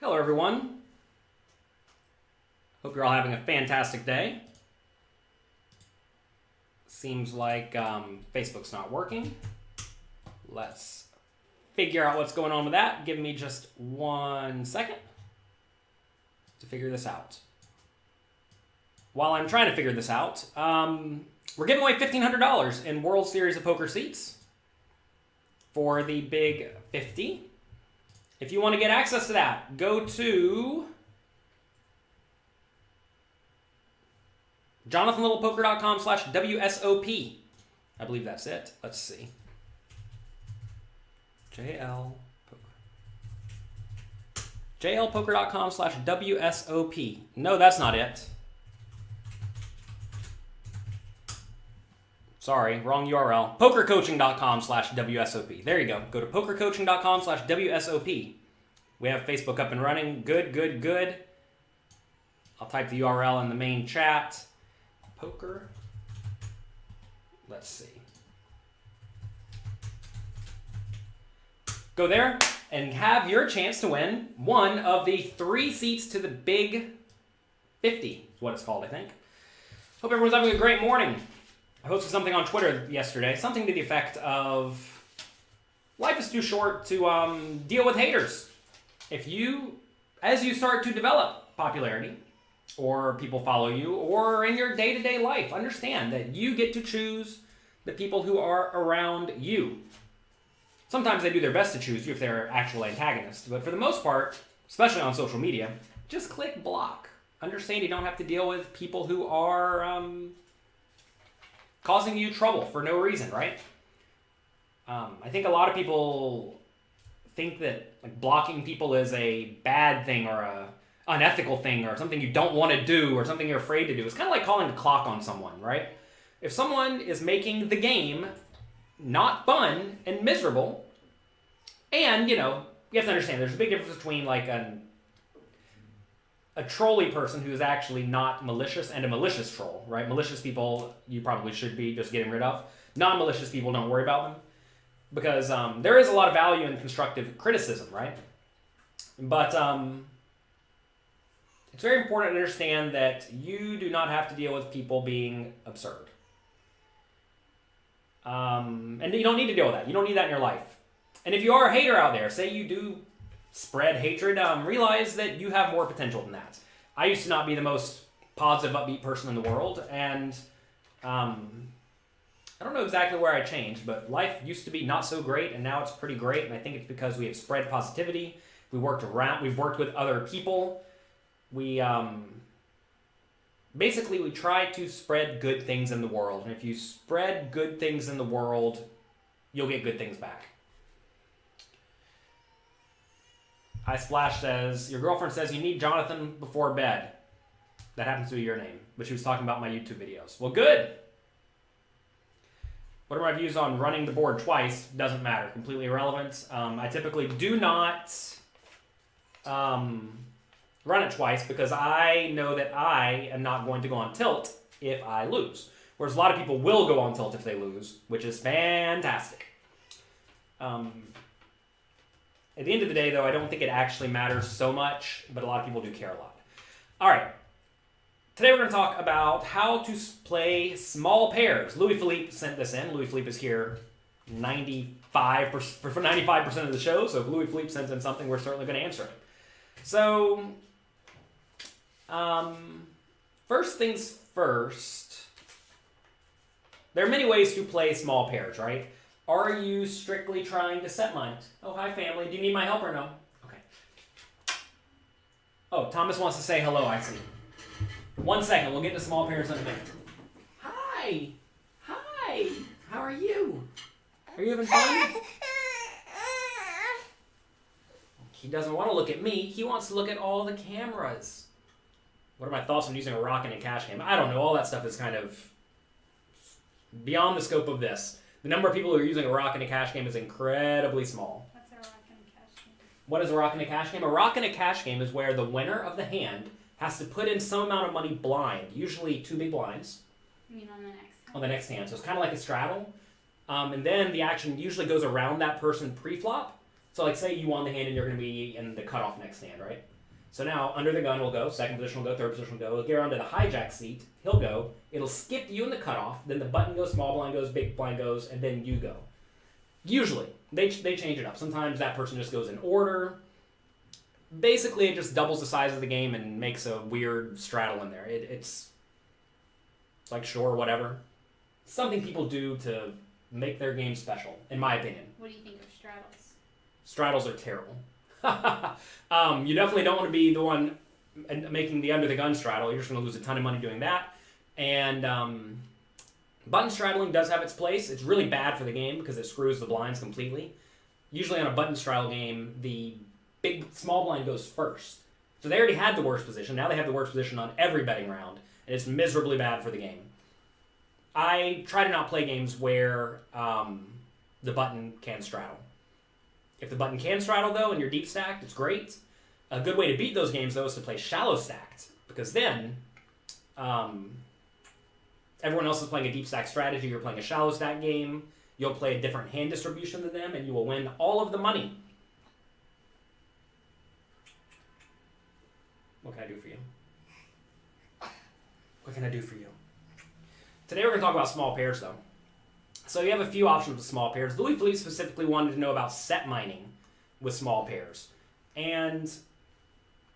Hello everyone. Hope you're all having a fantastic day. Seems like Facebook's not working. Let's figure out what's going on with that. Give me just 1 second to figure this out. While I'm trying to figure this out, we're giving away $1,500 in World Series of Poker seats for the Big 50. If you want to get access to that, go to jonathanlittlepoker.com/WSOP. I believe that's it. Let's see. JLpoker.com/WSOP. No, that's not it. Sorry, wrong URL. Pokercoaching.com/WSOP. There you go. Go to pokercoaching.com/WSOP. We have Facebook up and running. Good. I'll type the URL in the main chat. Poker. Let's see. Go there and have your chance to win one of the 3 seats to the Big 50, is what it's called, I think. Hope everyone's having a great morning. I posted something on Twitter yesterday, something to the effect of, life is too short to deal with haters. As you start to develop popularity, or people follow you, or in your day-to-day life, understand that you get to choose the people who are around you. Sometimes they do their best to choose you if they're actual antagonists, but for the most part, especially on social media, just click block. Understand you don't have to deal with people who are causing you trouble for no reason, right? I think a lot of people think that blocking people is a bad thing or a unethical thing or something you don't want to do or something you're afraid to do. It's kind of like calling the clock on someone, right? If someone is making the game not fun and miserable, and, you have to understand there's a big difference between like a trolly person who is actually not malicious and a malicious troll, right? Malicious people you probably should be just getting rid of. Non-malicious people, don't worry about them. Because there is a lot of value in constructive criticism, right? But it's very important to understand that you do not have to deal with people being absurd. And you don't need to deal with that. You don't need that in your life. And if you are a hater out there, say you do spread hatred, realize that you have more potential than that. I used to not be the most positive, upbeat person in the world, and I don't know exactly where I changed, but life used to be not so great, and now it's pretty great, and I think it's because we have spread positivity. We've worked with other people. We try to spread good things in the world, and if you spread good things in the world, you'll get good things back. iSplash says, your girlfriend says you need Jonathan before bed. That happens to be your name, but she was talking about my YouTube videos. Well, good. What are my views on running the board twice? Doesn't matter. Completely irrelevant. I typically do not run it twice because I know that I am not going to go on tilt if I lose. Whereas a lot of people will go on tilt if they lose, which is fantastic. At the end of the day, though, I don't think it actually matters so much, but a lot of people do care a lot. All right. Today we're going to talk about how to play small pairs. Louis Philippe sent this in. Louis Philippe is here 95% of the show, so if Louis Philippe sends in something, we're certainly going to answer it. So, first things first, there are many ways to play small pairs, right? Are you strictly trying to set lines? Oh, hi, family. Do you need my help or no? Okay. Oh, Thomas wants to say hello, I see. 1 second. We'll get to small pairs in a minute. Hi. Hi. How are you? Are you having fun? He doesn't want to look at me. He wants to look at all the cameras. What are my thoughts on using a rock in a cash game? I don't know. All that stuff is kind of beyond the scope of this. The number of people who are using a rock in a cash game is incredibly small. What's a rock in a cash game? What is a rock in a cash game? A rock in a cash game is where the winner of the hand has to put in some amount of money blind, usually 2 big blinds. You mean on the next hand? On the next hand. So it's kind of like a straddle. And then the action usually goes around that person pre-flop. So like say you won the hand and you're going to be in the cutoff next hand, right? So now under the gun will go, second position will go, third position will go. We'll get around to the hijack seat. He'll go. It'll skip you in the cutoff. Then the button goes, small blind goes, big blind goes, and then you go. Usually. They change it up. Sometimes that person just goes in order. Basically, it just doubles the size of the game and makes a weird straddle in there. It's like, sure, whatever. Something people do to make their game special, in my opinion. What do you think of straddles? Straddles are terrible. You definitely don't want to be the one making the under the gun straddle. You're just going to lose a ton of money doing that. And button straddling does have its place. It's really bad for the game because it screws the blinds completely. Usually on a button straddle game, the small blind goes first. So they already had the worst position. Now they have the worst position on every betting round. And it's miserably bad for the game. I try to not play games where the button can straddle. If the button can straddle, though, and you're deep stacked, it's great. A good way to beat those games, though, is to play shallow stacked. Because then, everyone else is playing a deep stack strategy. You're playing a shallow stack game. You'll play a different hand distribution than them, and you will win all of the money. What can I do for you? What can I do for you? Today we're going to talk about small pairs, though. So you have a few options with small pairs. Louis Philippe specifically wanted to know about set mining with small pairs. And,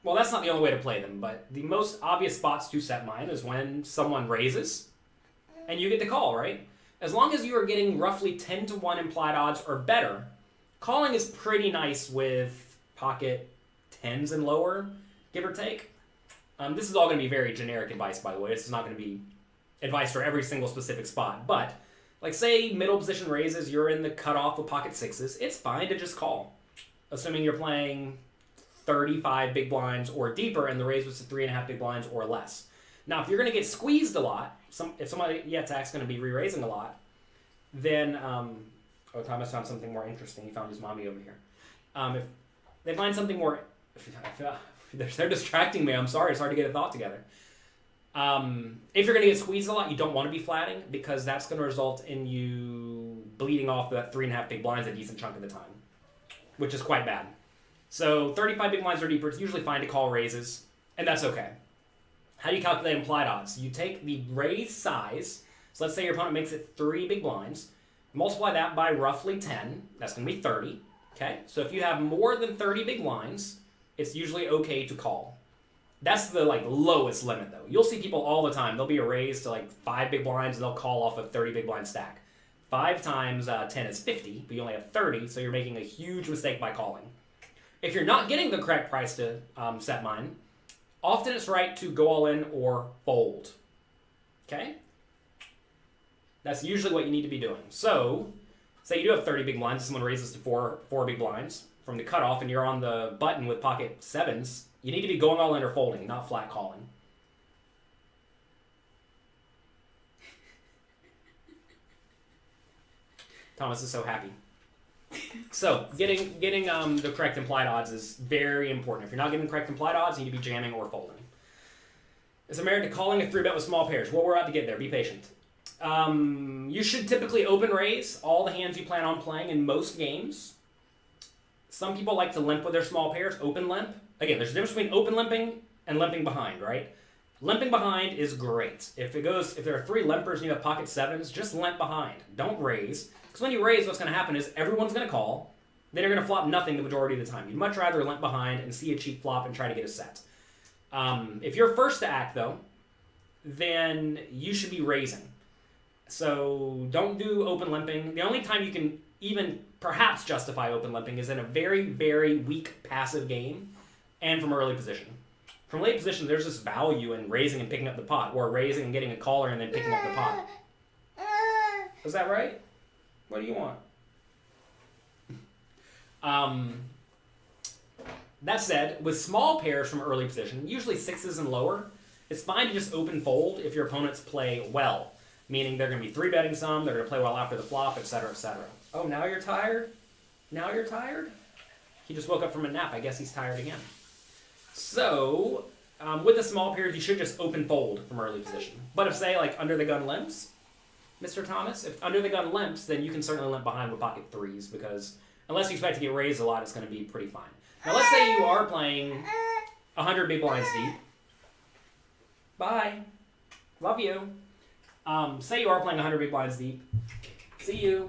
well, that's not the only way to play them, but the most obvious spots to set mine is when someone raises and you get to call, right? As long as you are getting roughly 10 to 1 implied odds or better, calling is pretty nice with pocket 10s and lower, give or take. This is all going to be very generic advice, by the way. This is not going to be advice for every single specific spot, but like say middle position raises, you're in the cutoff with pocket 6s, it's fine to just call. Assuming you're playing 35 big blinds or deeper and the raise was to 3.5 big blinds or less. Now, if you're going to get squeezed a lot, if somebody attack's going to be re-raising a lot, then, Thomas found something more interesting. He found his mommy over here. If they find something more, they're distracting me. I'm sorry. It's hard to get a thought together. If you're going to get squeezed a lot, you don't want to be flatting because that's going to result in you bleeding off that 3.5 big blinds a decent chunk of the time, which is quite bad. So 35 big blinds or deeper, it's usually fine to call raises, and that's okay. How do you calculate implied odds? You take the raise size, so let's say your opponent makes it 3 big blinds, multiply that by roughly 10, that's going to be 30, okay? So if you have more than 30 big blinds, it's usually okay to call. That's the lowest limit though. You'll see people all the time. There'll be a raise to 5 big blinds and they'll call off a 30 big blind stack. 5 times 10 is 50, but you only have 30, so you're making a huge mistake by calling. If you're not getting the correct price to set mine, often it's right to go all in or fold. Okay? That's usually what you need to be doing. So, say you do have 30 big blinds, someone raises to 4 big blinds from the cutoff, and you're on the button with pocket 7s, you need to be going all in or folding, not flat calling. Thomas is so happy. So, getting the correct implied odds is very important. If you're not getting the correct implied odds, you need to be jamming or folding. Is a merit to calling a 3-bet with small pairs? Well, we're about to get there. Be patient. You should typically open raise all the hands you plan on playing in most games. Some people like to limp with their small pairs, open limp. Again, there's a difference between open limping and limping behind, right? Limping behind is great. If there are 3 limpers and you have pocket 7s, just limp behind. Don't raise. Because when you raise, what's going to happen is everyone's going to call. Then you're going to flop nothing the majority of the time. You'd much rather limp behind and see a cheap flop and try to get a set. If you're first to act, though, then you should be raising. So don't do open limping. The only time you can even perhaps justify open limping is in a very, very weak passive game and from early position. From late position, there's this value in raising and picking up the pot, or raising and getting a caller and then picking up the pot. Is that right? What do you want? That said, with small pairs from early position, usually 6s and lower, it's fine to just open fold if your opponents play well. Meaning they're going to be 3-betting some, they're going to play well after the flop, etc., etc. Oh, now you're tired? Now you're tired? He just woke up from a nap. I guess he's tired again. So, with the small pairs, you should just open fold from early position. But if, say, under the gun limps, Mr. Thomas, if under the gun limps, then you can certainly limp behind with pocket 3s, because unless you expect to get raised a lot, it's going to be pretty fine. Now, let's say you are playing 100 big blinds deep. Bye. Love you. Say you are playing 100 big blinds deep. See you.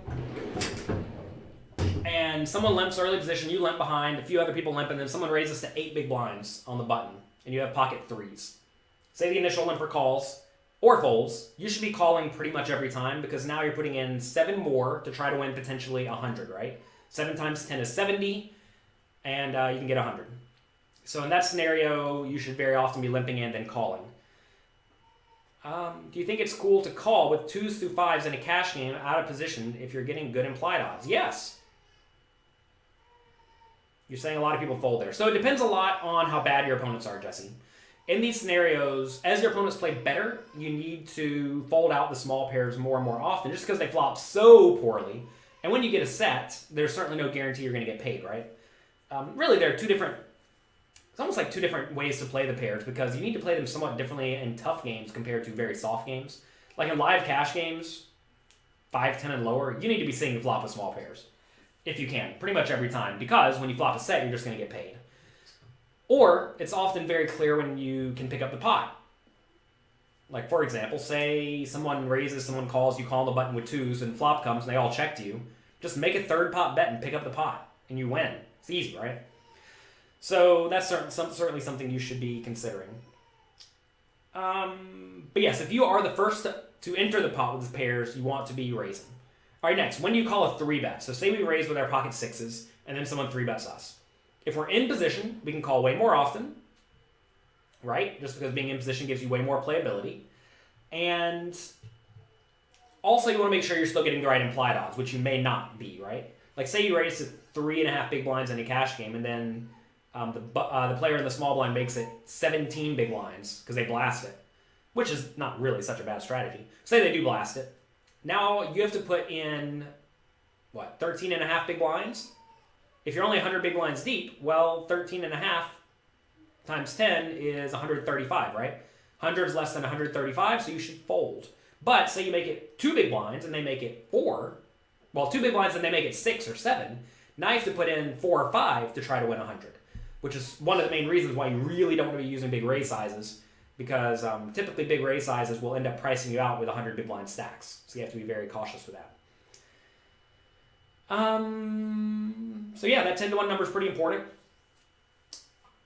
And someone limps early position, you limp behind, a few other people limp, and then someone raises to 8 big blinds on the button, and you have pocket 3s. Say the initial limper calls or folds, you should be calling pretty much every time because now you're putting in 7 more to try to win potentially 100, right? 7 times 10 is 70, and you can get 100. So in that scenario, you should very often be limping in, then calling. Do you think it's cool to call with 2s through 5s in a cash game out of position if you're getting good implied odds? Yes. You're saying a lot of people fold there. So it depends a lot on how bad your opponents are, Jesse. In these scenarios, as your opponents play better, you need to fold out the small pairs more and more often just because they flop so poorly. And when you get a set, there's certainly no guarantee you're going to get paid, right? Really, there are it's almost like two different ways to play the pairs because you need to play them somewhat differently in tough games compared to very soft games. Like in live cash games, 5, 10, and lower, you need to be seeing the flop with small pairs. If you can, pretty much every time, because when you flop a set, you're just going to get paid. Or, it's often very clear when you can pick up the pot. Like, for example, say someone raises, someone calls, you call on the button with 2s, and flop comes, and they all check to you. Just make a third pot bet and pick up the pot, and you win. It's easy, right? So, that's certainly something you should be considering. But yes, if you are the first to enter the pot with the pairs, you want to be raising. All right, next, when do you call a 3-bet? So say we raise with our pocket 6s, and then someone 3-bets us. If we're in position, we can call way more often, right? Just because being in position gives you way more playability. And also you want to make sure you're still getting the right implied odds, which you may not be, right? Like say you raise to 3.5 big blinds in a cash game, and then the player in the small blind makes it 17 big blinds because they blast it, which is not really such a bad strategy. Say they do blast it. Now you have to put in, 13.5 big blinds? If you're only 100 big blinds deep, well, 13.5 times 10 is 135, right? 100 is less than 135, so you should fold. But say you make it 2 big blinds and they make it 4. Well, 2 big blinds and they make it 6 or 7. Now you have to put in 4 or 5 to try to win 100, which is one of the main reasons why you really don't want to be using big raise sizes. Because typically big raise sizes will end up pricing you out with 100 big blind stacks. So you have to be very cautious with that. So yeah, that 10-1 number is pretty important.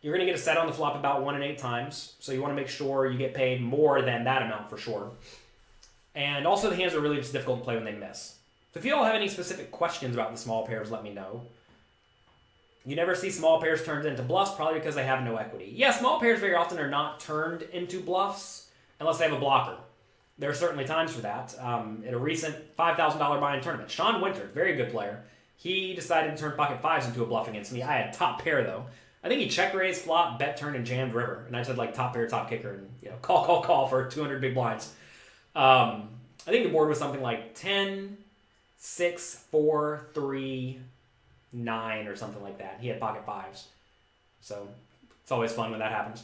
You're going to get a set on the flop about 1 in 8 times. So you want to make sure you get paid more than that amount for sure. And also the hands are really just difficult to play when they miss. So if you all have any specific questions about the small pairs, let me know. You never see small pairs turned into bluffs, probably because they have no equity. Yeah, small pairs very often are not turned into bluffs unless they have a blocker. There are certainly times for that. In a recent $5,000 buy-in tournament, Sean Winter, very good player, he decided to turn pocket 5s into a bluff against me. I had top pair, though. I think he check raised, flop, bet turn, and jammed river. And I said, like, top pair, top kicker, and call for 200 big blinds. I think the board was something like 10, 6, 4, 3... 9 or something like that. He had pocket 5s. So it's always fun when that happens.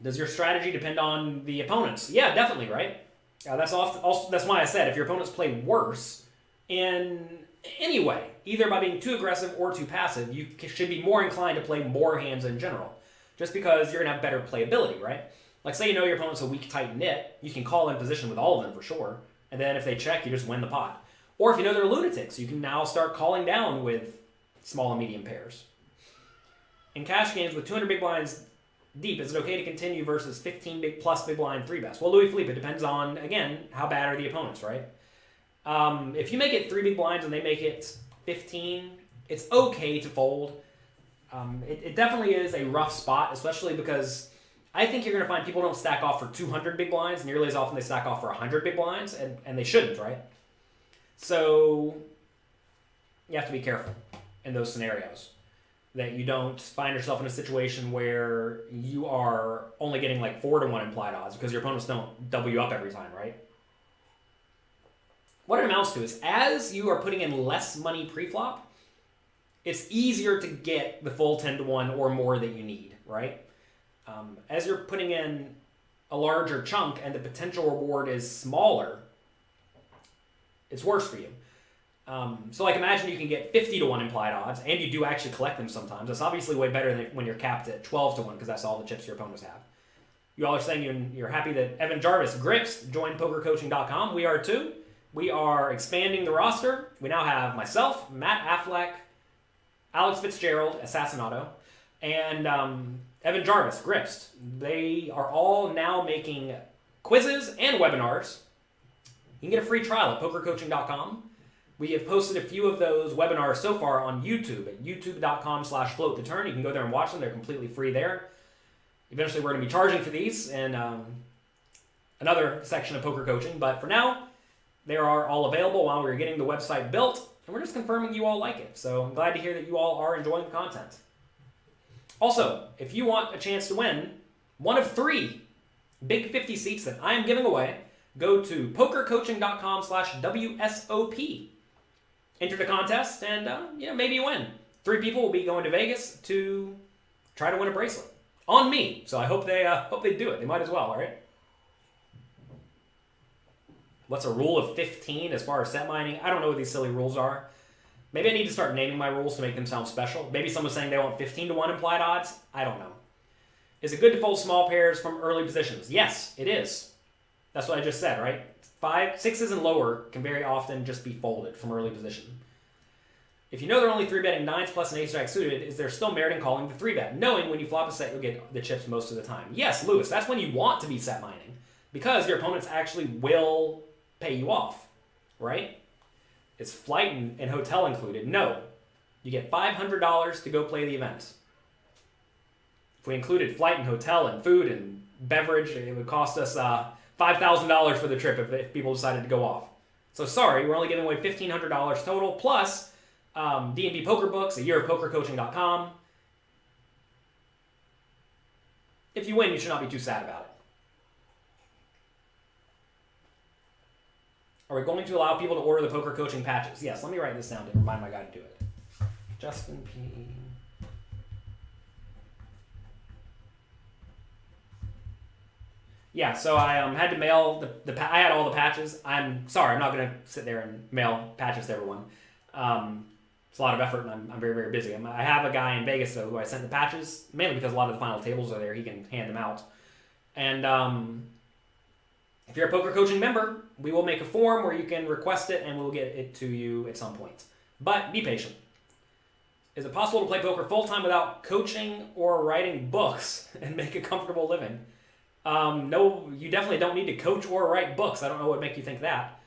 Does your strategy depend on the opponents? Yeah, definitely, right? That's why I said if your opponents play worse in any way, either by being too aggressive or too passive, you should be more inclined to play more hands in general. Just because you're going to have better playability, right? Like say your opponent's a weak, tight knit, you can call in position with all of them for sure. And then if they check, you just win the pot. Or if you know they're lunatics, you can now start calling down with small and medium pairs. In cash games with 200 big blinds deep, is it okay to continue versus 15 big blind 3-bets? Well, Louis Philippe, it depends on, again, how bad are the opponents, right? If you make it 3 big blinds and they make it 15, it's okay to fold. It definitely is a rough spot, especially because I think you're going to find people don't stack off for 200 big blinds nearly as often they stack off for 100 big blinds, and they shouldn't, right? So you have to be careful in those scenarios that you don't find yourself in a situation where you are only getting like 4-1 implied odds because your opponents don't double you up every time, right? What it amounts to is as you are putting in less money pre-flop, it's easier to get the full 10-1 or more that you need, right? As you're putting in a larger chunk and the potential reward is smaller, it's worse for you. So like imagine you can get 50 to 1 implied odds, and you do actually collect them sometimes. That's obviously way better than when you're capped at 12 to 1, because that's all the chips your opponents have. You all are saying you're happy that Evan Jarvis Grips joined PokerCoaching.com. We are too. We are expanding the roster. We now have myself, Matt Affleck, Alex Fitzgerald, Assassinato, and Evan Jarvis Grips. They are all now making quizzes and webinars. You can get a free trial at PokerCoaching.com. We have posted a few of those webinars so far on YouTube at youtube.com/floattheturn. You can go there and watch them. They're completely free there. Eventually, we're going to be charging for these in another section of Poker Coaching. But for now, they are all available while we're getting the website built. And we're just confirming you all like it. So I'm glad to hear that you all are enjoying the content. Also, if you want a chance to win one of 3 Big 50 seats that I am giving away, go to pokercoaching.com/WSOP. Enter the contest, and maybe you win. 3 people will be going to Vegas to try to win a bracelet on me. So I hope they do it. They might as well, all right? What's a rule of 15 as far as set mining? I don't know what these silly rules are. Maybe I need to start naming my rules to make them sound special. Maybe someone's saying they want 15 to 1 implied odds. I don't know. Is it good to fold small pairs from early positions? Yes, it is. That's what I just said, right? 5, 6s and lower can very often just be folded from early position. If you know they're only 3-betting 9s plus an ace-jack suited, is there still merit in calling the 3-bet, knowing when you flop a set you'll get the chips most of the time? Yes, Lewis, that's when you want to be set mining, because your opponents actually will pay you off, right? Is flight and hotel included? No. You get $500 to go play the event. If we included flight and hotel and food and beverage, it would cost us $5,000 for the trip if people decided to go off. So sorry, we're only giving away $1,500 total, plus D&D poker books, a year of pokercoaching.com. If you win, you should not be too sad about it. Are we going to allow people to order the poker coaching patches? Yes, let me write this down to remind my guy to do it. Justin P. Yeah, so I had to mail I had all the patches. I'm sorry, I'm not going to sit there and mail patches to everyone. It's a lot of effort, and I'm very, very busy. I have a guy in Vegas, though, who I sent the patches, mainly because a lot of the final tables are there. He can hand them out. And if you're a Poker Coaching member, we will make a form where you can request it, and we'll get it to you at some point. But be patient. Is it possible to play poker full-time without coaching or writing books and make a comfortable living? No, you definitely don't need to coach or write books. I don't know what would make you think that.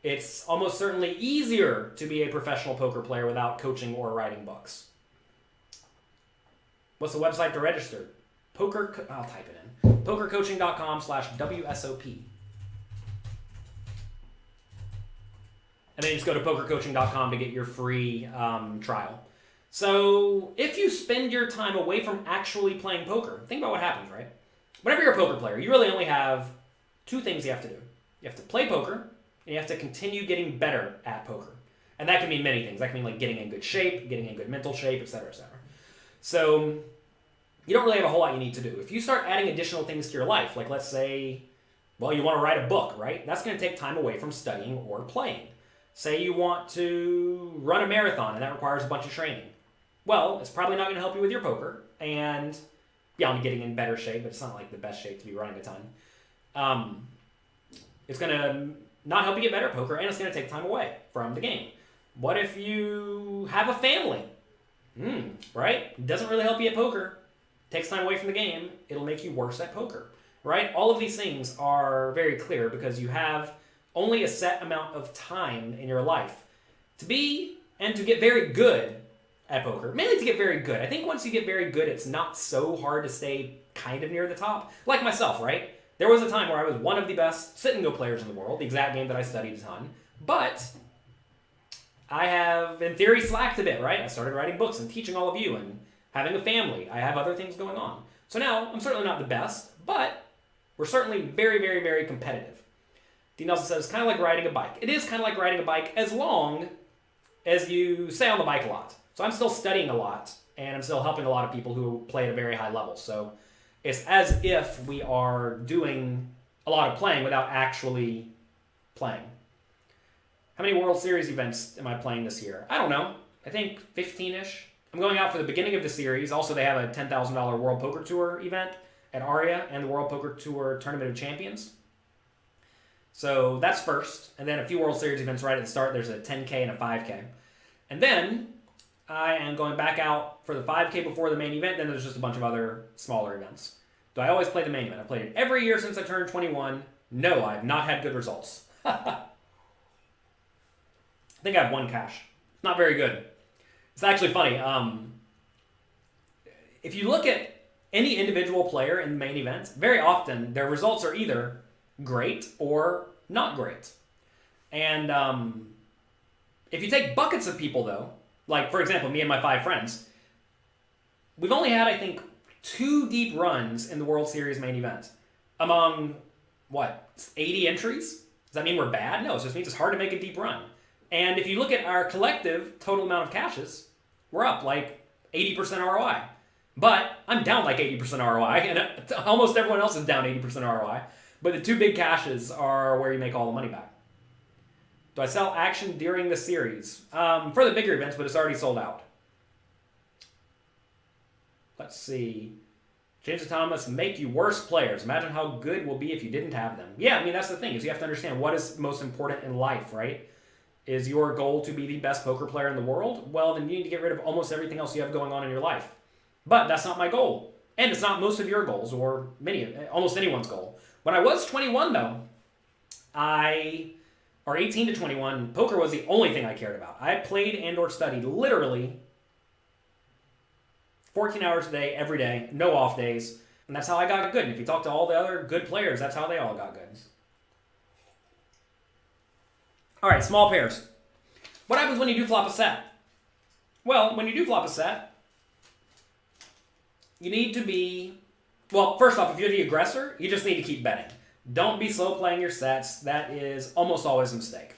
It's almost certainly easier to be a professional poker player without coaching or writing books. What's the website to register? I'll type it in. pokercoaching.com/WSOP. And then you just go to pokercoaching.com to get your free trial. So if you spend your time away from actually playing poker, think about what happens, right? Whenever you're a poker player, you really only have 2 things you have to do. You have to play poker, and you have to continue getting better at poker. And that can mean many things. That can mean like getting in good shape, getting in good mental shape, etc., etc. So you don't really have a whole lot you need to do. If you start adding additional things to your life, like let's say, well, you want to write a book, right? That's going to take time away from studying or playing. Say you want to run a marathon, and that requires a bunch of training. Well, it's probably not going to help you with your poker, and beyond getting in better shape, but it's not like the best shape to be running a ton. It's going to not help you get better at poker, and it's going to take time away from the game. What if you have a family? Right? It doesn't really help you at poker. Takes time away from the game. It'll make you worse at poker, right? All of these things are very clear because you have only a set amount of time in your life to be and to get very good at poker. Mainly to get very good. I think once you get very good, it's not so hard to stay kind of near the top. Like myself, right? There was a time where I was one of the best sit-and-go players in the world, the exact game that I studied a ton. But I have, in theory, slacked a bit, right? I started writing books and teaching all of you and having a family. I have other things going on. So now, I'm certainly not the best, but we're certainly very, very, very competitive. D. Nelson says, it's kind of like riding a bike. It is kind of like riding a bike as long as you stay on the bike a lot. So I'm still studying a lot, and I'm still helping a lot of people who play at a very high level. So it's as if we are doing a lot of playing without actually playing. How many World Series events am I playing this year? I don't know. I think 15-ish. I'm going out for the beginning of the series. Also, they have a $10,000 World Poker Tour event at Aria and the World Poker Tour Tournament of Champions. So that's first. And then a few World Series events right at the start. There's a 10K and a 5K. And then I am going back out for the 5K before the main event. Then there's just a bunch of other smaller events. Do I always play the main event? I've played it every year since I turned 21. No, I've not had good results. I think I have one cash. Not very good. It's actually funny. If you look at any individual player in the main event, very often their results are either great or not great. And if you take buckets of people, though, like, for example, me and my 5 friends, we've only had, I think, 2 deep runs in the World Series main event among, 80 entries? Does that mean we're bad? No, it just means it's hard to make a deep run. And if you look at our collective total amount of cashes, we're up like 80% ROI. But I'm down like 80% ROI, and almost everyone else is down 80% ROI. But the 2 big cashes are where you make all the money back. Do I sell action during the series? For the bigger events, but it's already sold out. Let's see. James and Thomas make you worse players. Imagine how good we'll be if you didn't have them. Yeah, I mean, that's the thing, is you have to understand what is most important in life, right? Is your goal to be the best poker player in the world? Well, then you need to get rid of almost everything else you have going on in your life. But that's not my goal. And it's not most of your goals or almost anyone's goal. When I was 21, though, or 18 to 21, poker was the only thing I cared about. I played and or studied literally 14 hours a day, every day, no off days. And that's how I got good. And if you talk to all the other good players, that's how they all got good. All right, small pairs. What happens when you do flop a set? Well, when you do flop a set, you need to be... Well, first off, if you're the aggressor, you just need to keep betting. Don't be slow playing your sets. That is almost always a mistake.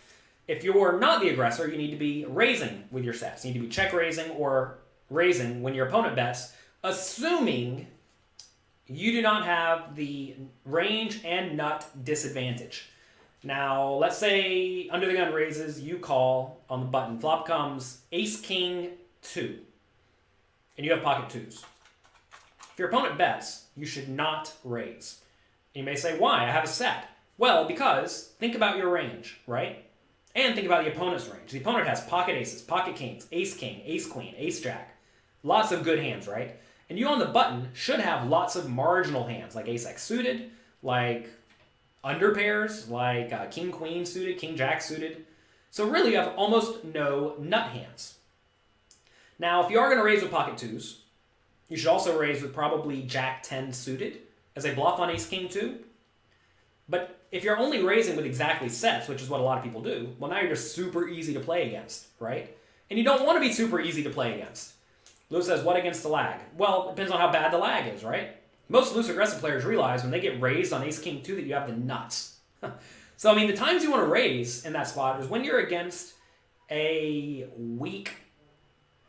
If you're not the aggressor, you need to be raising with your sets. You need to be check raising or raising when your opponent bets, assuming you do not have the range and nut disadvantage. Now, let's say under the gun raises, you call on the button. Flop comes ace, king, 2. And you have pocket 2s. If your opponent bets, you should not raise. You may say, why? I have a set. Well, because think about your range, right? And think about the opponent's range. The opponent has pocket aces, pocket kings, ace king, ace queen, ace jack. Lots of good hands, right? And you on the button should have lots of marginal hands, like ace x suited, like under pairs, like king queen suited, king jack suited. So really you have almost no nut hands. Now, if you are going to raise with pocket 2s, you should also raise with probably jack 10 suited as a bluff on ace king 2. But if you're only raising with exactly sets, which is what a lot of people do, well, now you're just super easy to play against, right? And you don't want to be super easy to play against. Lewis says, what against the lag? Well, it depends on how bad the lag is, right? Most loose aggressive players realize when they get raised on ace king 2 that you have the nuts. So, I mean, the times you want to raise in that spot is when you're against a weak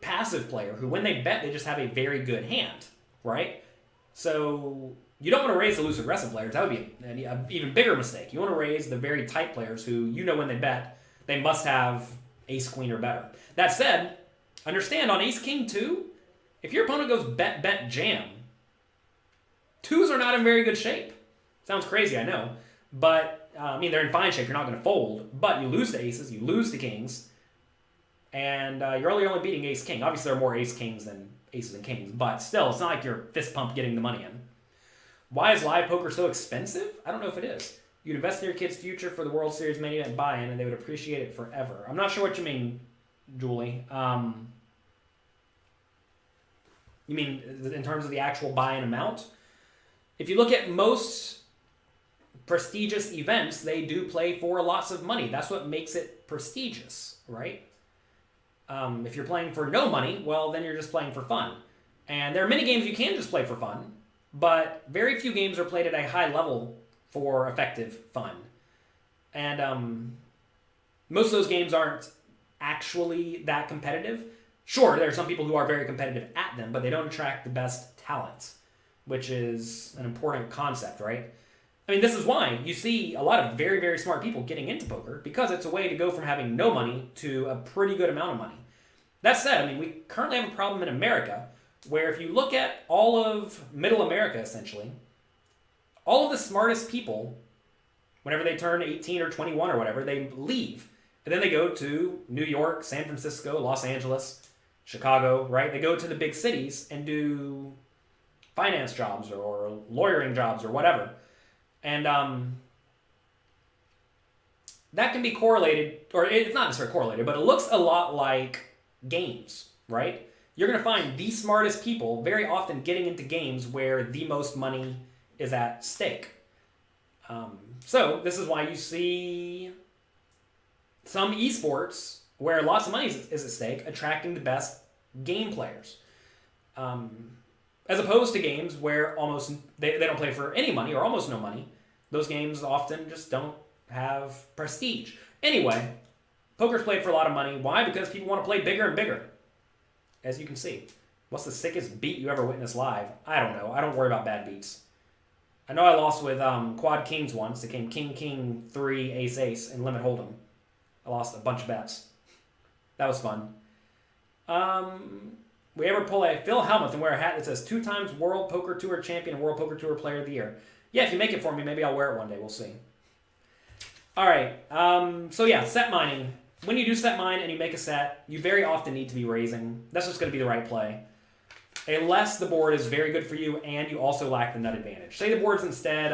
passive player who, when they bet, they just have a very good hand, right? So you don't want to raise the loose aggressive players. That would be an even bigger mistake. You want to raise the very tight players who, you know, when they bet, they must have ace queen or better. That said, understand on ace king 2, if your opponent goes bet, bet, jam, 2s are not in very good shape. Sounds crazy, I know. But, I mean, they're in fine shape. You're not going to fold. But you lose to aces. You lose to kings. And you're only beating ace king. Obviously, there are more ace kings than aces and kings. But still, it's not like you're fist pump getting the money in. Why is live poker so expensive? I don't know if it is. You'd invest in your kid's future for the World Series main event buy-in, and they would appreciate it forever. I'm not sure what you mean, Julie. You mean in terms of the actual buy-in amount? If you look at most prestigious events, they do play for lots of money. That's what makes it prestigious, right? If you're playing for no money, well, then you're just playing for fun. And there are many games you can just play for fun, but very few games are played at a high level for effective fun. And most of those games aren't actually that competitive. Sure, there are some people who are very competitive at them, but they don't attract the best talents, which is an important concept, right? I mean, this is why you see a lot of very, very smart people getting into poker, because it's a way to go from having no money to a pretty good amount of money. That said, I mean, we currently have a problem in America where if you look at all of middle America, essentially, all of the smartest people, whenever they turn 18 or 21 or whatever, they leave. And then they go to New York, San Francisco, Los Angeles, Chicago, right? They go to the big cities and do finance jobs or lawyering jobs or whatever. And that can be correlated, or it's not necessarily correlated, but it looks a lot like games, right? You're going to find the smartest people very often getting into games where the most money is at stake. So this is why you see some esports where lots of money is at stake attracting the best game players. As opposed to games where almost they don't play for any money or almost no money. Those games often just don't have prestige. Anyway, poker's played for a lot of money. Why? Because people want to play bigger and bigger. As you can see. What's the sickest beat you ever witnessed live? I don't know. I don't worry about bad beats. I know I lost with quad kings once. It came king, king, 3, ace, ace, and limit hold'em. I lost a bunch of bets. That was fun. We ever pull a Phil Hellmuth and wear a hat that says 2 times World Poker Tour Champion and World Poker Tour Player of the Year? Yeah, if you make it for me, maybe I'll wear it one day. We'll see. All right. So yeah, set mining. When you do set mine and you make a set, you very often need to be raising. That's just going to be the right play. Unless the board is very good for you and you also lack the nut advantage. Say the board's instead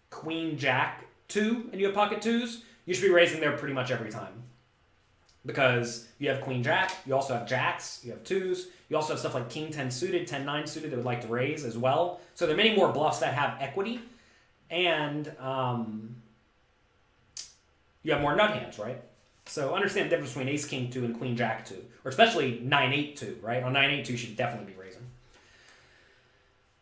Queen Jack 2 and you have pocket 2s, you should be raising there pretty much every time. Because you have Queen Jack, you also have Jacks, you have 2s, you also have stuff like King 10 suited, 10 9 suited that would like to raise as well. So there are many more bluffs that have equity, and you have more nut hands, right? So understand the difference between Ace King 2 and Queen Jack 2, or especially 9 8 2, right? On 9 8 2, you should definitely be raising.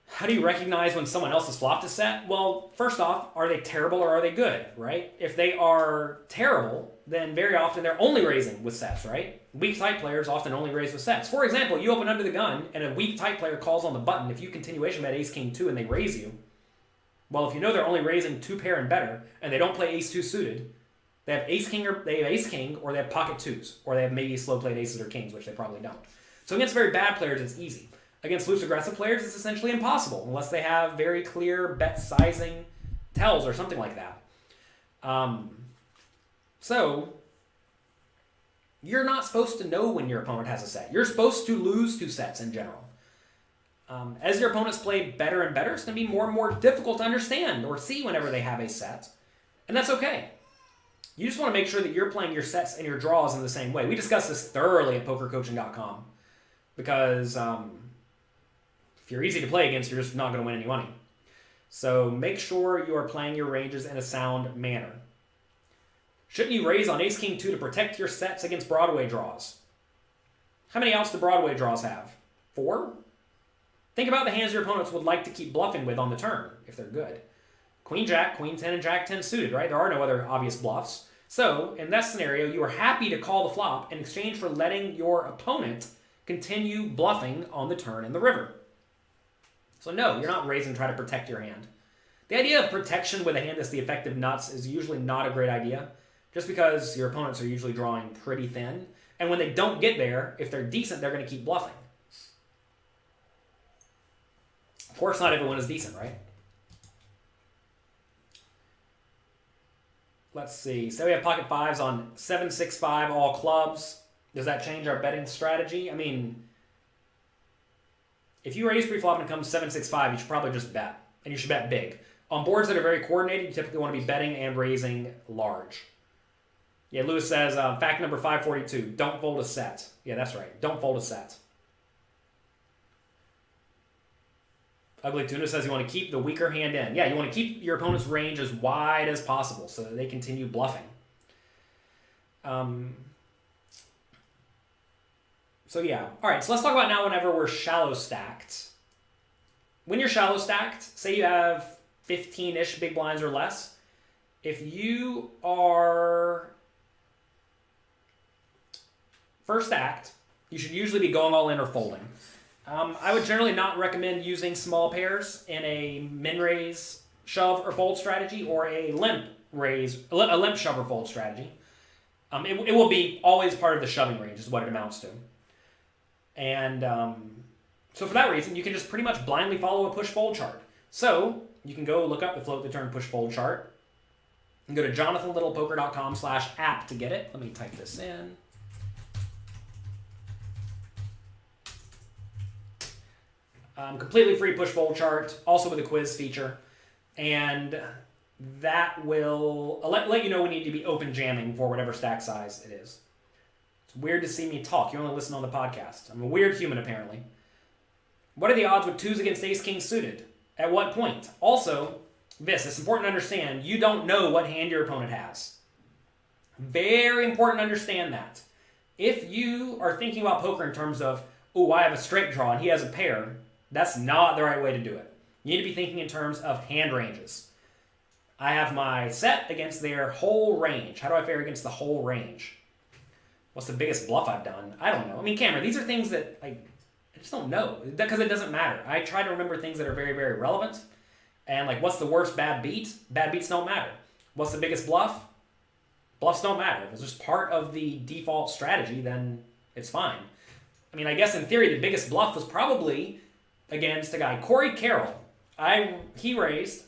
How do you recognize when someone else has flopped a set? Well, first off, are they terrible or are they good, right? If they are terrible, then very often they're only raising with sets, right? Weak type players often only raise with sets. For example, you open under the gun and a weak type player calls on the button. If you continuation bet Ace King 2 and they raise you, well, if you know they're only raising 2 pair and better and they don't play Ace 2 suited, they have Ace King or they have pocket 2s, or they have maybe slow played aces or kings, which they probably don't. So against very bad players, it's easy. Against loose aggressive players, it's essentially impossible unless they have very clear bet sizing tells or something like that. So you're not supposed to know when your opponent has a set. You're supposed to lose 2 sets in general. As your opponents play better and better, it's going to be more and more difficult to understand or see whenever they have a set. And that's okay. You just want to make sure that you're playing your sets and your draws in the same way. We discussed this thoroughly at pokercoaching.com because if you're easy to play against, you're just not going to win any money. So make sure you are playing your ranges in a sound manner. Shouldn't you raise on Ace King 2 to protect your sets against Broadway draws? How many outs do Broadway draws have? 4? Think about the hands your opponents would like to keep bluffing with on the turn, if they're good. Queen Jack, Queen 10, and Jack 10 suited, right? There are no other obvious bluffs. So, in that scenario, you are happy to call the flop in exchange for letting your opponent continue bluffing on the turn in the river. So no, you're not raising to try to protect your hand. The idea of protection with a hand that's the effective nuts is usually not a great idea, just because your opponents are usually drawing pretty thin, and when they don't get there, if they're decent, they're going to keep bluffing. Of course, not everyone is decent, right? Let's see. Say we have pocket 5s on 7, 6, 5, all clubs. Does that change our betting strategy? I mean, if you raise pre-flop and it comes 7, 6, 5, you should probably just bet. And you should bet big. On boards that are very coordinated, you typically want to be betting and raising large. Yeah, Lewis says, fact number 542, don't fold a set. Yeah, that's right. Don't fold a set. Ugly Tuna says you want to keep the weaker hand in. Yeah, you want to keep your opponent's range as wide as possible so that they continue bluffing. So yeah. All right, so let's talk about now whenever we're shallow stacked. When you're shallow stacked, say you have 15-ish big blinds or less, if you are first stacked, you should usually be going all in or folding. I would generally not recommend using small pairs in a min-raise shove or fold strategy or a limp shove or fold strategy. It will be always part of the shoving range is what it amounts to. And so for that reason, you can just pretty much blindly follow a push-fold chart. So you can go look up the float the turn push-fold chart and go to jonathanlittlepoker.com/app to get it. Let me type this in. Completely free push-fold chart, also with a quiz feature. And that will let you know when you need to be open jamming for whatever stack size it is. It's weird to see me talk. You only listen on the podcast. I'm a weird human, apparently. What are the odds with 2s against ace-king suited? At what point? Also, it's important to understand, you don't know what hand your opponent has. Very important to understand that. If you are thinking about poker in terms of, oh, I have a straight draw and he has a pair, that's not the right way to do it. You need to be thinking in terms of hand ranges. I have my set against their whole range. How do I fare against the whole range? What's the biggest bluff I've done? I don't know. I mean, Cameron, these are things that I just don't know because it doesn't matter. I try to remember things that are very, very relevant. And like, what's the worst bad beat? Bad beats don't matter. What's the biggest bluff? Bluffs don't matter. If it's just part of the default strategy, then it's fine. I mean, I guess in theory, the biggest bluff was probably against a guy, Corey Carroll. He raised.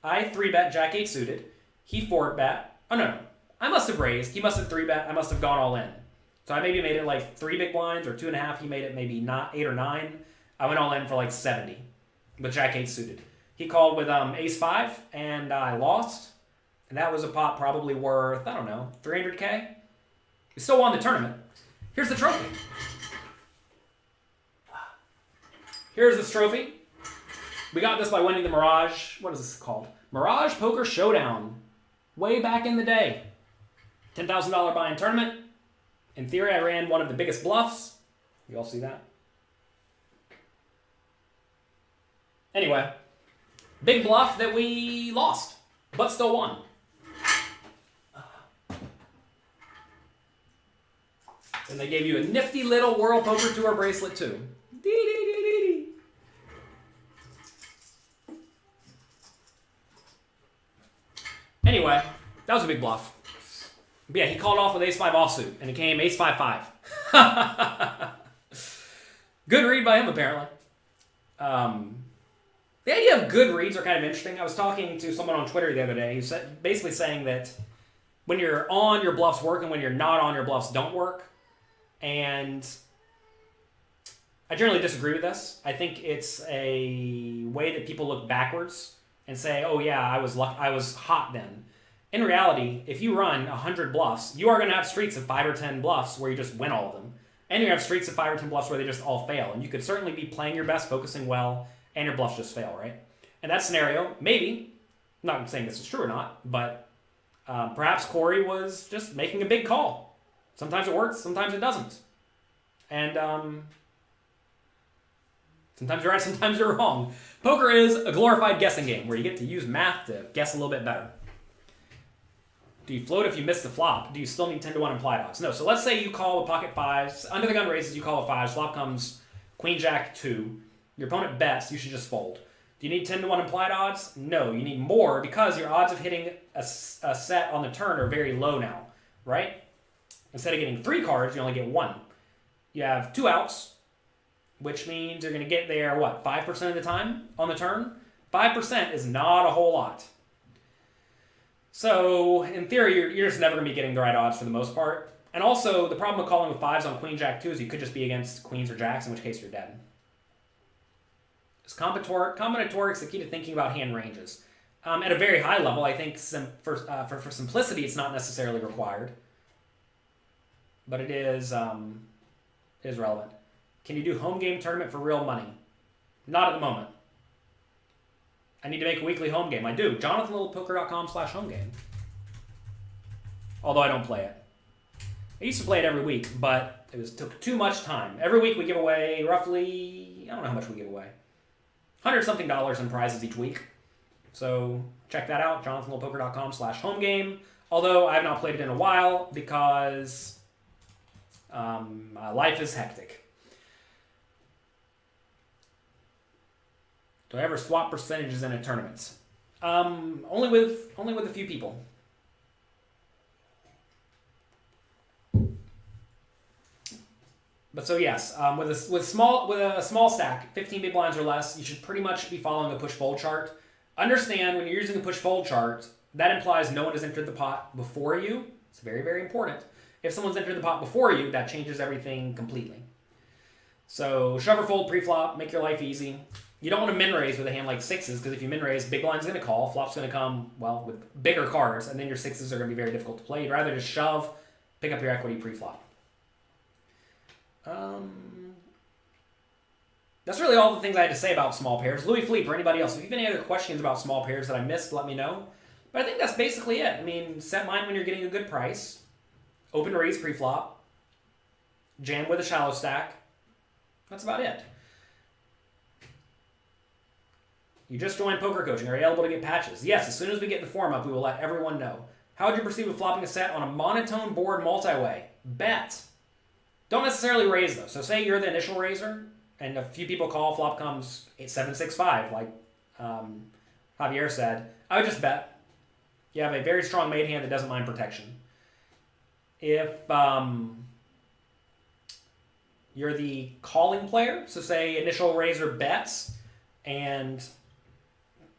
I 3-bet Jack-8 suited. He 4-bet. Oh, no. I must have raised. He must have 3-bet. I must have gone all in. So I maybe made it like 3 big blinds or 2.5. He made it maybe not 8 or 9. I went all in for like 70 with Jack-8 suited. He called with ace-5, and I lost. And that was a pot probably worth, I don't know, 300K. We still won the tournament. Here's the trophy. Here's this trophy. We got this by winning the Mirage. What is this called? Mirage Poker Showdown. Way back in the day. $10,000 buy-in tournament. In theory, I ran one of the biggest bluffs. You all see that? Anyway, big bluff that we lost, but still won. And they gave you a nifty little World Poker Tour bracelet too. Anyway, that was a big bluff. But yeah, he called off with ace-5 offsuit, and it came ace-5-5. Good read by him, apparently. The idea of good reads are kind of interesting. I was talking to someone on Twitter the other day who said, basically saying that when you're on, your bluffs work, and when you're not on, your bluffs don't work. And I generally disagree with this. I think it's a way that people look backwards and say, oh yeah, I was hot then. In reality, if you run 100 bluffs, you are going to have streaks of 5 or 10 bluffs where you just win all of them. And you have streaks of 5 or 10 bluffs where they just all fail. And you could certainly be playing your best, focusing well, and your bluffs just fail, right? In that scenario, maybe, I'm not saying this is true or not, but perhaps Corey was just making a big call. Sometimes it works, sometimes it doesn't. And sometimes you're right, sometimes you're wrong. Poker is a glorified guessing game where you get to use math to guess a little bit better. Do you float if you miss the flop? Do you still need 10-1 implied odds? No. So let's say you call with pocket 5s. Under the gun raises, you call with 5s. Flop comes queen jack 2. Your opponent bets. You should just fold. Do you need 10-1 implied odds? No. You need more because your odds of hitting a set on the turn are very low now, right? Instead of getting 3 cards, you only get 1. You have 2 outs, which means you're going to get there, 5% of the time on the turn? 5% is not a whole lot. So, in theory, you're just never going to be getting the right odds for the most part. And also, the problem with calling with 5s on queen jack 2 is you could just be against queens or jacks, in which case you're dead. It's combinatorics the key to thinking about hand ranges. At a very high level, I think for simplicity, it's not necessarily required. But it is relevant. Can you do home game tournament for real money? Not at the moment. I need to make a weekly home game. I do. JonathanLittlePoker.com/homegame. Although I don't play it. I used to play it every week, but it took too much time. Every week we give away roughly, I don't know how much we give away. $100-something in prizes each week. So check that out. JonathanLittlePoker.com/homegame. Although I have not played it in a while because life is hectic. Do I ever swap percentages in a tournament? Only with a few people. But so yes, with a small stack, 15 big blinds or less, you should pretty much be following a push fold chart. Understand when you're using a push fold chart, that implies no one has entered the pot before you. It's very, very important. If someone's entered the pot before you, that changes everything completely. So shove or fold pre-flop, make your life easy. You don't want to min raise with a hand like sixes, because if you min raise, big blind's going to call, flop's going to come, well, with bigger cards, and then your sixes are going to be very difficult to play. You'd rather just shove, pick up your equity pre-flop. That's really all the things I had to say about small pairs. Louis Philippe or anybody else, if you have any other questions about small pairs that I missed, let me know. But I think that's basically it. I mean, set mine when you're getting a good price. Open raise pre-flop. Jam with a shallow stack. That's about it. You just joined poker coaching. Are you able to get patches? Yes, as soon as we get the form up, we will let everyone know. How would you proceed with flopping a set on a monotone board multi-way? Bet. Don't necessarily raise though. So say you're the initial raiser, and a few people call, flop comes 8-7-6-5, like Javier said. I would just bet. You have a very strong made hand that doesn't mind protection. If you're the calling player, so say initial raiser bets, and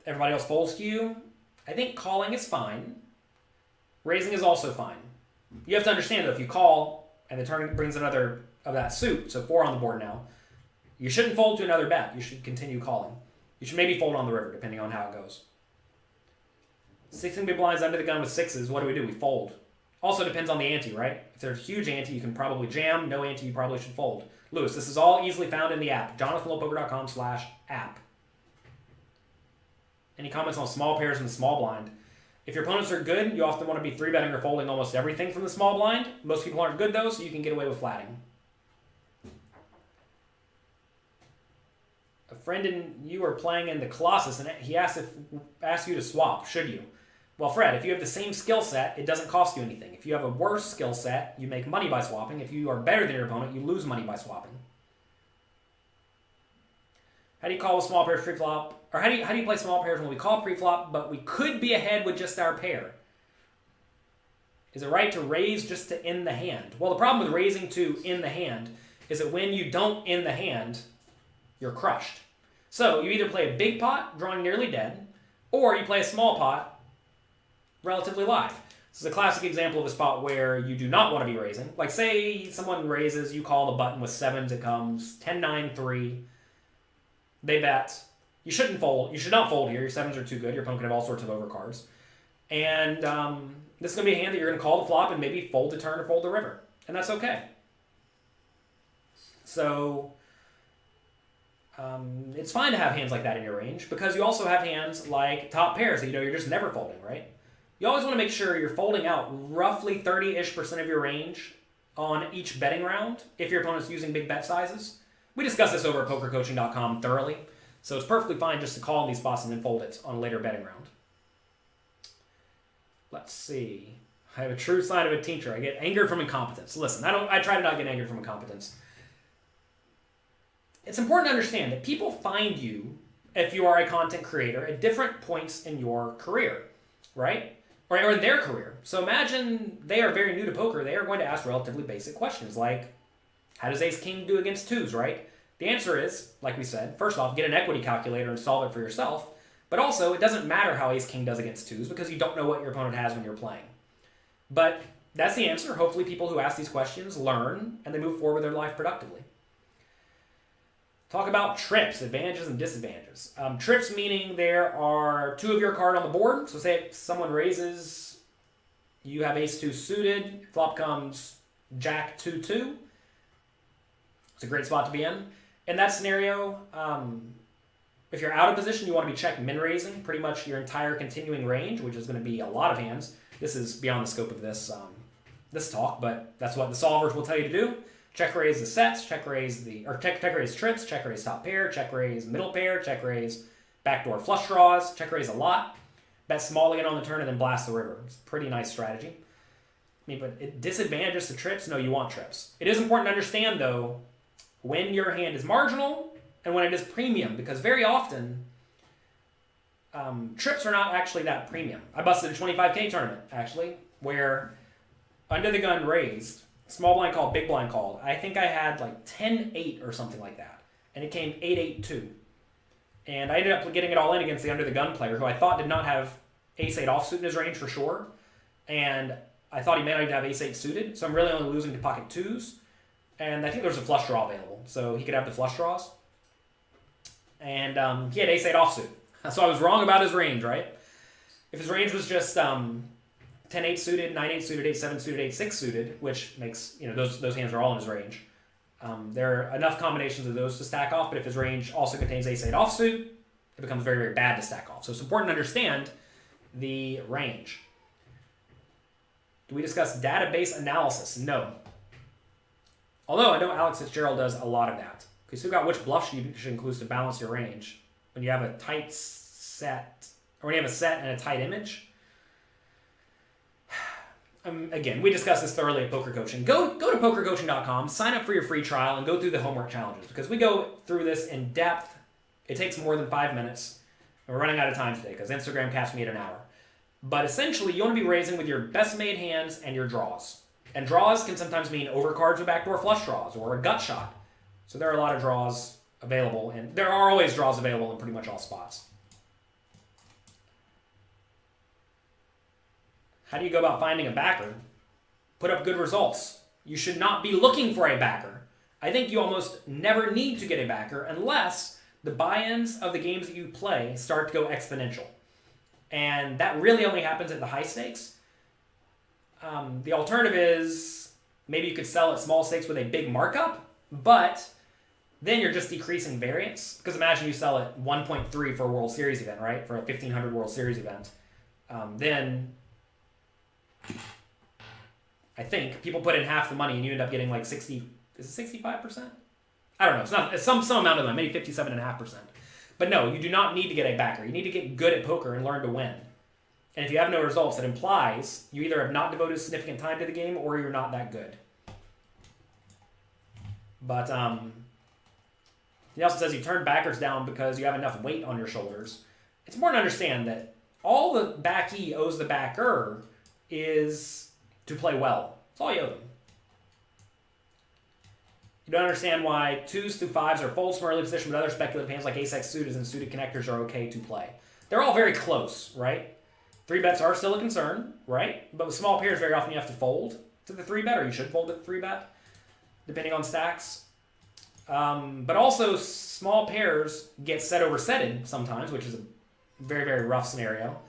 everybody else folds to you, I think calling is fine. Raising is also fine. You have to understand though, if you call and the turn brings another of that suit, so 4 on the board now, you shouldn't fold to another bet. You should continue calling. You should maybe fold on the river, depending on how it goes. 16 big blinds under the gun with sixes, what do? We fold. Also depends on the ante, right? If there's a huge ante, you can probably jam. No ante, you probably should fold. Lewis, this is all easily found in the app. jonathanlopoker.com/app. Any comments on small pairs in the small blind? If your opponents are good, you often want to be 3-betting or folding almost everything from the small blind. Most people aren't good though, so you can get away with flatting. A friend and you are playing in the Colossus, and he asks you to swap. Should you? Well, Fred, if you have the same skill set, it doesn't cost you anything. If you have a worse skill set, you make money by swapping. If you are better than your opponent, you lose money by swapping. How do you call with small pairs pre-flop? Or how do you play small pairs when we call pre-flop, but we could be ahead with just our pair? Is it right to raise just to end the hand? Well, the problem with raising to end the hand is that when you don't end the hand, you're crushed. So you either play a big pot, drawing nearly dead, or you play a small pot, relatively live. This is a classic example of a spot where you do not want to be raising. Like say someone raises, you call the button with sevens, it comes 10-9-3. They bet. You shouldn't fold. You should not fold here. Your sevens are too good. Your opponent can have all sorts of overcards. And this is going to be a hand that you're going to call the flop and maybe fold the turn or fold the river. And that's okay. So it's fine to have hands like that in your range because you also have hands like top pairs that you know you're just never folding, right? You always want to make sure you're folding out roughly 30-ish% of your range on each betting round if your opponent's using big bet sizes. We discussed this over at pokercoaching.com thoroughly, so it's perfectly fine just to call in these spots and then fold it on a later betting round. Let's see. I have a true sign of a teacher. I get angered from incompetence. Listen, I try to not get angered from incompetence. It's important to understand that people find you, if you are a content creator, at different points in your career, right? Or in their career. So imagine they are very new to poker. They are going to ask relatively basic questions like, how does ace-king do against twos, right? The answer is, like we said, first off, get an equity calculator and solve it for yourself. But also, it doesn't matter how ace-king does against twos because you don't know what your opponent has when you're playing. But that's the answer. Hopefully people who ask these questions learn and they move forward with their life productively. Talk about trips, advantages and disadvantages. Trips meaning there are 2 of your card on the board. So say someone raises, you have ace-2 suited, flop comes jack-2-2. It's a great spot to be in. In that scenario, if you're out of position, you want to be check min-raising pretty much your entire continuing range, which is going to be a lot of hands. This is beyond the scope of this talk, but that's what the solvers will tell you to do. Check raise the sets, check raise trips, check raise top pair, check raise middle pair, check raise backdoor flush draws, check raise a lot, bet small again on the turn, and then blast the river. It's a pretty nice strategy. I mean, but disadvantages to trips? No, you want trips. It is important to understand, though, when your hand is marginal and when it is premium, because very often trips are not actually that premium. I busted a 25K tournament, actually, where under the gun raised, small blind called, big blind called. I think I had like 10-8 or something like that. And it came 8-8-2. And I ended up getting it all in against the under the gun player, who I thought did not have ace-8 offsuit in his range for sure. And I thought he may not even have ace-8 suited, so I'm really only losing to pocket twos. And I think there's a flush draw available, so he could have the flush draws. And he had ace-8 offsuit. So I was wrong about his range, right? If his range was just 10-8 suited, 9-8 suited, 8-7 suited, 8-6 suited, which makes, those hands are all in his range. There are enough combinations of those to stack off, but if his range also contains ace-8 offsuit, it becomes very, very bad to stack off. So it's important to understand the range. Do we discuss database analysis? No. Although I know Alex Fitzgerald does a lot of that. Because you've got which bluffs you should include to balance your range. When you have a tight set, or when you have a set and a tight image. Again, we discussed this thoroughly at Poker Coaching. Go to pokercoaching.com, sign up for your free trial, and go through the homework challenges. Because we go through this in depth. It takes more than 5 minutes. And we're running out of time today because Instagram caps me at an hour. But essentially, you want to be raising with your best made hands and your draws. And draws can sometimes mean overcards or backdoor flush draws or a gut shot. So there are a lot of draws available, and there are always draws available in pretty much all spots. How do you go about finding a backer? Put up good results. You should not be looking for a backer. I think you almost never need to get a backer unless the buy-ins of the games that you play start to go exponential. And that really only happens at the high stakes. The alternative is maybe you could sell at small stakes with a big markup, but then you're just decreasing variance. Because imagine you sell at 1.3 for a World Series event, right? For a 1,500 World Series event. Then I think people put in half the money and you end up getting like 60, is it 65%? I don't know. It's some amount of them, maybe 57.5%. But no, you do not need to get a backer. You need to get good at poker and learn to win. And if you have no results, it implies you either have not devoted significant time to the game or you're not that good. But he also says you turn backers down because you have enough weight on your shoulders. It's important to understand that all the backee owes the backer is to play well. That's all you owe them. You don't understand why 2s through 5s are folds from early position, but other speculative hands like ace-x suited and suited connectors are okay to play. They're all very close, right? 3-bets are still a concern, right? But with small pairs, very often you have to fold to the 3-bet, or you should fold to the 3-bet, depending on stacks. But also, small pairs get set over setted sometimes, which is a very, very rough scenario.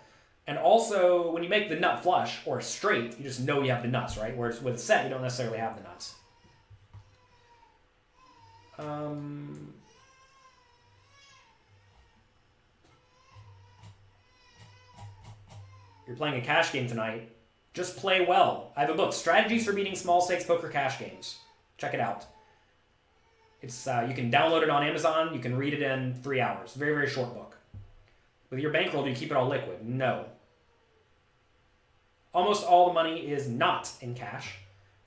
And also, when you make the nut flush or straight, you just know you have the nuts, right? Whereas with a set, you don't necessarily have the nuts. You're playing a cash game tonight. Just play well. I have a book, Strategies for Beating Small Stakes Poker Cash Games. Check it out. It's you can download it on Amazon. You can read it in 3 hours. Very, very short book. With your bankroll, do you keep it all liquid? No. Almost all the money is not in cash.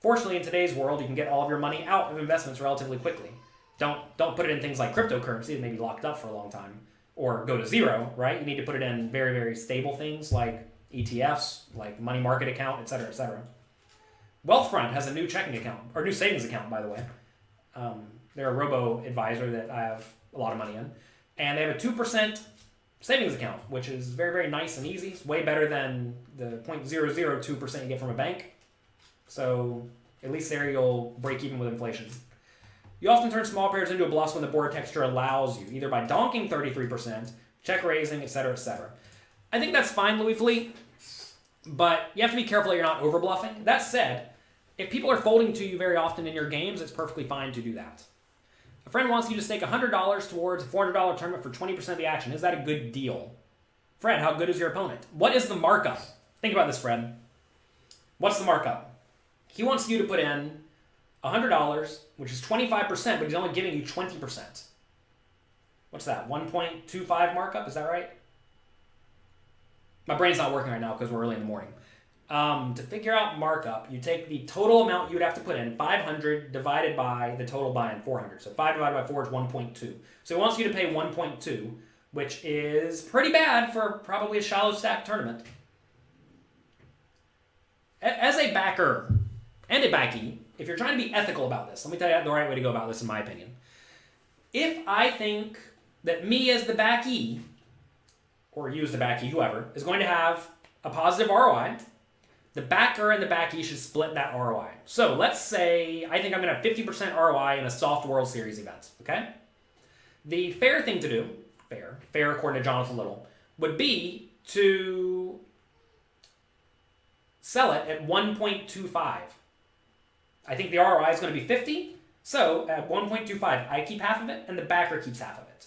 Fortunately, in today's world, you can get all of your money out of investments relatively quickly. Don't put it in things like cryptocurrency that may be locked up for a long time. Or go to zero, right? You need to put it in very, very stable things like ETFs, like money market account, etc., etc. Wealthfront has a new checking account, or new savings account, by the way. They're a robo-advisor that I have a lot of money in. And they have a 2% savings account, which is very, very nice and easy. It's way better than the 0.002% you get from a bank. So at least there you'll break even with inflation. You often turn small pairs into a bluff when the board texture allows you, either by donking 33%, check raising, etc., etc. I think that's fine, Louis Philippe, but you have to be careful that you're not over bluffing. That said, if people are folding to you very often in your games, it's perfectly fine to do that. A friend wants you to stake $100 towards a $400 tournament for 20% of the action. Is that a good deal? Fred, how good is your opponent? What is the markup? Think about this, Fred. What's the markup? He wants you to put in $100, which is 25%, but he's only giving you 20%. What's that, 1.25 markup? Is that right? My brain's not working right now because we're early in the morning. To figure out markup, you take the total amount you would have to put in, 500 divided by the total buy-in, 400. So 5 divided by 4 is 1.2. So he wants you to pay 1.2. which is pretty bad for probably a shallow stack tournament. As a backer and a backee, if you're trying to be ethical about this, let me tell you the right way to go about this in my opinion. If I think that me as the backee, or you as the backee, whoever, is going to have a positive ROI, the backer and the backee should split that ROI. So let's say I think I'm going to have 50% ROI in a soft World Series event, okay? The fair thing to do, fair according to Jonathan Little, would be to sell it at 1.25. I think the ROI is going to be 50, so at 1.25, I keep half of it and the backer keeps half of it.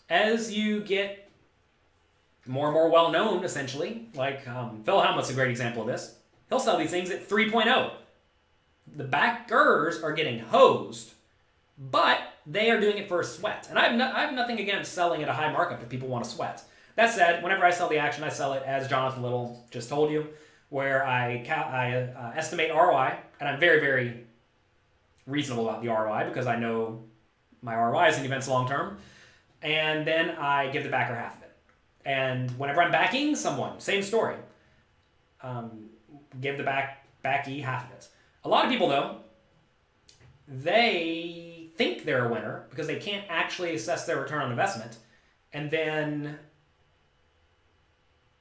As you get more and more well-known, essentially, like Phil Helmut's a great example of this, he'll sell these things at 3.0. The backers are getting hosed, but they are doing it for a sweat. And I have nothing against selling at a high markup if people want to sweat. That said, whenever I sell the action, I sell it as Jonathan Little just told you, where I estimate ROI, and I'm very, very reasonable about the ROI because I know my ROI is in events long term, and then I give the backer half of it. And whenever I'm backing someone, same story. Give the backee half of it. A lot of people, though, they think they're a winner because they can't actually assess their return on investment, and then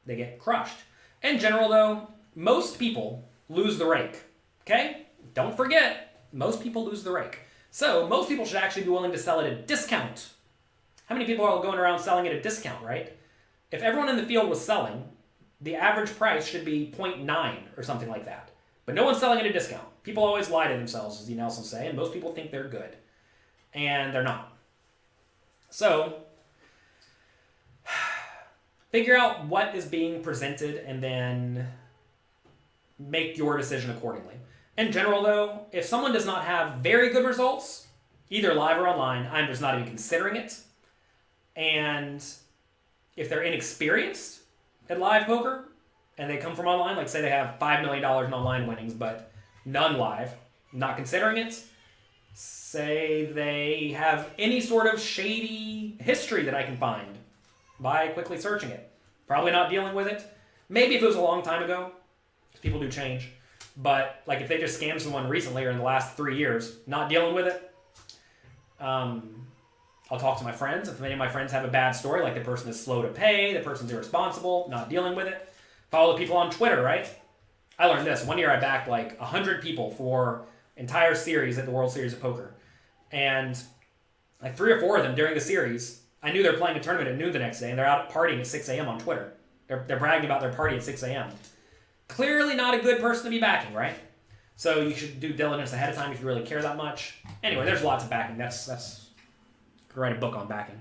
they get crushed. In general, though, most people lose the rake. Okay? Don't forget, most people lose the rake. So most people should actually be willing to sell at a discount. How many people are going around selling at a discount, right? If everyone in the field was selling, the average price should be 0.9 or something like that. But no one's selling at a discount. People always lie to themselves, as the Nelson say, and most people think they're good. And they're not. So, figure out what is being presented and then make your decision accordingly. In general, though, if someone does not have very good results, either live or online, I'm just not even considering it. And if they're inexperienced at live poker and they come from online, like say they have $5 million in online winnings, but none live, not considering it. Say they have any sort of shady history that I can find by quickly searching it. Probably not dealing with it. Maybe if it was a long time ago, because people do change. But like if they just scammed someone recently or in the last 3 years, not dealing with it. I'll talk to my friends. If any of my friends have a bad story, like the person is slow to pay, the person's irresponsible, not dealing with it. Follow the people on Twitter, right? I learned this. One year I backed like 100 people for entire series at the World Series of Poker. And like 3 or 4 of them during the series, I knew they were playing a tournament at noon the next day and they're out partying at 6 a.m. on Twitter. They're bragging about their party at 6 a.m. Clearly not a good person to be backing, right? So you should do diligence ahead of time if you really care that much. Anyway, there's lots of backing. That's could write a book on backing.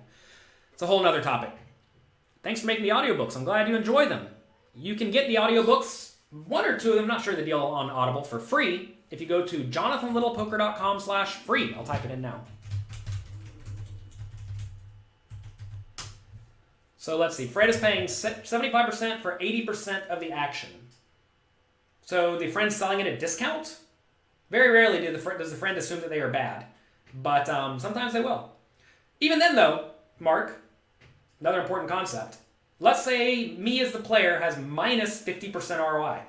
It's a whole nother topic. Thanks for making the audiobooks. I'm glad you enjoy them. You can get the audiobooks, 1 or 2 of them, not sure the deal on Audible, for free if you go to jonathanlittlepoker.com/free. I'll type it in now. So let's see. Fred is paying 75% for 80% of the action. So the friend's selling it at discount? Very rarely does the friend assume that they are bad. But sometimes they will. Even then, though, Mark, another important concept. Let's say me as the player has minus 50% ROI.